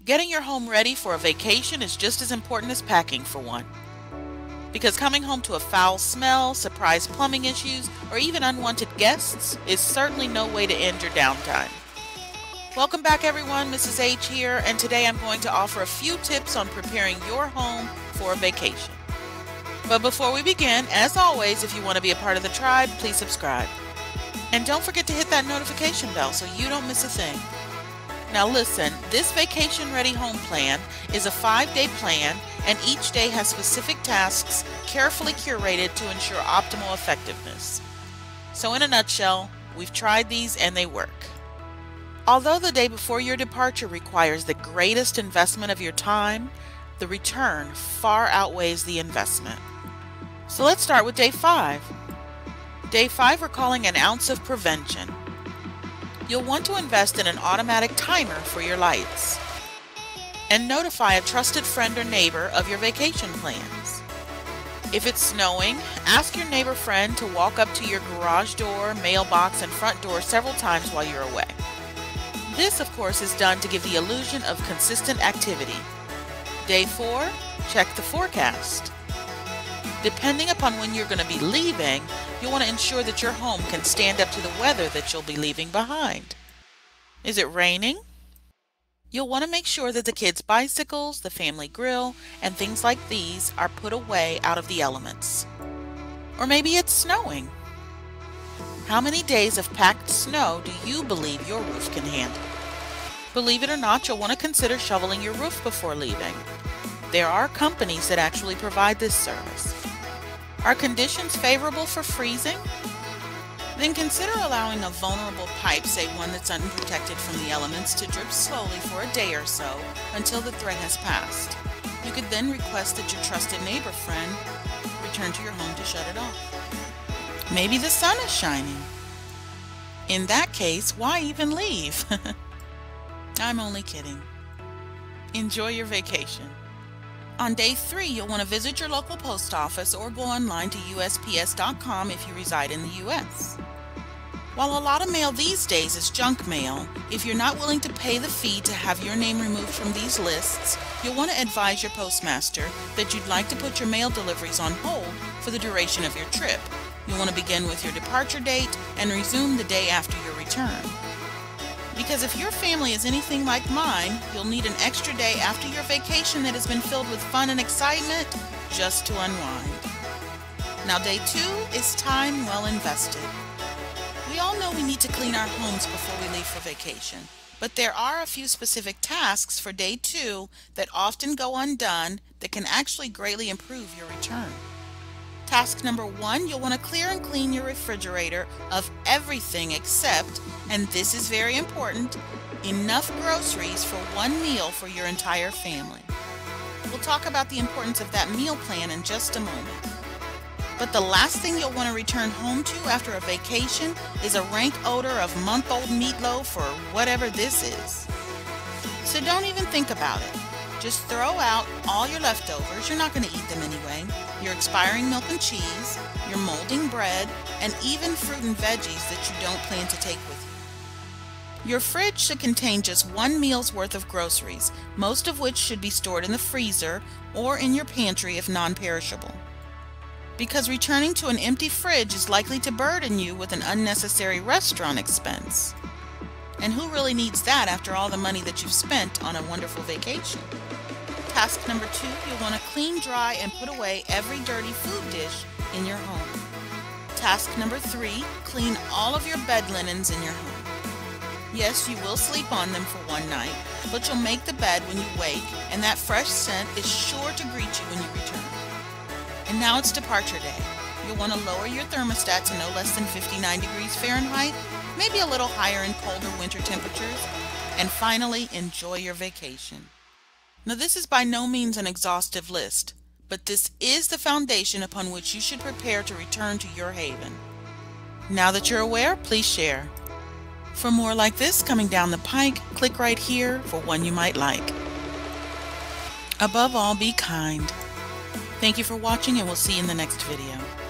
Getting your home ready for a vacation is just as important as packing for one. Because coming home to a foul smell, surprise plumbing issues, or even unwanted guests is certainly no way to end your downtime. Welcome back everyone, Mrs. H here, and today I'm going to offer a few tips on preparing your home for a vacation. But before we begin, as always, if you want to be a part of the tribe, please subscribe. And don't forget to hit that notification bell so you don't miss a thing. Now listen, this Vacation Ready Home Plan is a 5-day plan, and each day has specific tasks carefully curated to ensure optimal effectiveness. So in a nutshell, we've tried these and they work. Although the day before your departure requires the greatest investment of your time, the return far outweighs the investment. So let's start with day 5. Day 5 we're calling an ounce of prevention. You'll want to invest in an automatic timer for your lights. And notify a trusted friend or neighbor of your vacation plans. If it's snowing, ask your neighbor friend to walk up to your garage door, mailbox, and front door several times while you're away. This, of course, is done to give the illusion of consistent activity. Day 4, check the forecast. Depending upon when you're going to be leaving, you'll want to ensure that your home can stand up to the weather that you'll be leaving behind. Is it raining? You'll want to make sure that the kids' bicycles, the family grill, and things like these are put away out of the elements. Or maybe it's snowing. How many days of packed snow do you believe your roof can handle? Believe it or not, you'll want to consider shoveling your roof before leaving. There are companies that actually provide this service. Are conditions favorable for freezing? Then consider allowing a vulnerable pipe, say one that's unprotected from the elements, to drip slowly for a day or so until the threat has passed. You could then request that your trusted neighbor friend return to your home to shut it off. Maybe the sun is shining. In that case, why even leave? I'm only kidding. Enjoy your vacation. On day 3, you'll want to visit your local post office or go online to USPS.com if you reside in the US. While a lot of mail these days is junk mail, if you're not willing to pay the fee to have your name removed from these lists, you'll want to advise your postmaster that you'd like to put your mail deliveries on hold for the duration of your trip. You'll want to begin with your departure date and resume the day after your return. Because if your family is anything like mine, you'll need an extra day after your vacation that has been filled with fun and excitement just to unwind. Now day 2 is time well invested. We all know we need to clean our homes before we leave for vacation, but there are a few specific tasks for day 2 that often go undone that can actually greatly improve your return. Task number 1, you'll want to clear and clean your refrigerator of everything except, and this is very important, enough groceries for one meal for your entire family. We'll talk about the importance of that meal plan in just a moment. But the last thing you'll want to return home to after a vacation is a rank odor of month-old meatloaf or whatever this is. So don't even think about it. Just throw out all your leftovers, you're not going to eat them anyway, your expiring milk and cheese, your molding bread, and even fruit and veggies that you don't plan to take with you. Your fridge should contain just one meal's worth of groceries, most of which should be stored in the freezer or in your pantry if non-perishable. Because returning to an empty fridge is likely to burden you with an unnecessary restaurant expense. And who really needs that after all the money that you've spent on a wonderful vacation? Task number 2, you'll want to clean, dry, and put away every dirty food dish in your home. Task number 3, clean all of your bed linens in your home. Yes, you will sleep on them for one night, but you'll make the bed when you wake, and that fresh scent is sure to greet you when you return. And now it's departure day. You'll want to lower your thermostat to no less than 59 degrees Fahrenheit, maybe a little higher in colder winter temperatures, and finally enjoy your vacation. Now this is by no means an exhaustive list, but this is the foundation upon which you should prepare to return to your haven. Now that you're aware, please share. For more like this coming down the pike, click right here for one you might like. Above all, be kind. Thank you for watching, and we'll see you in the next video.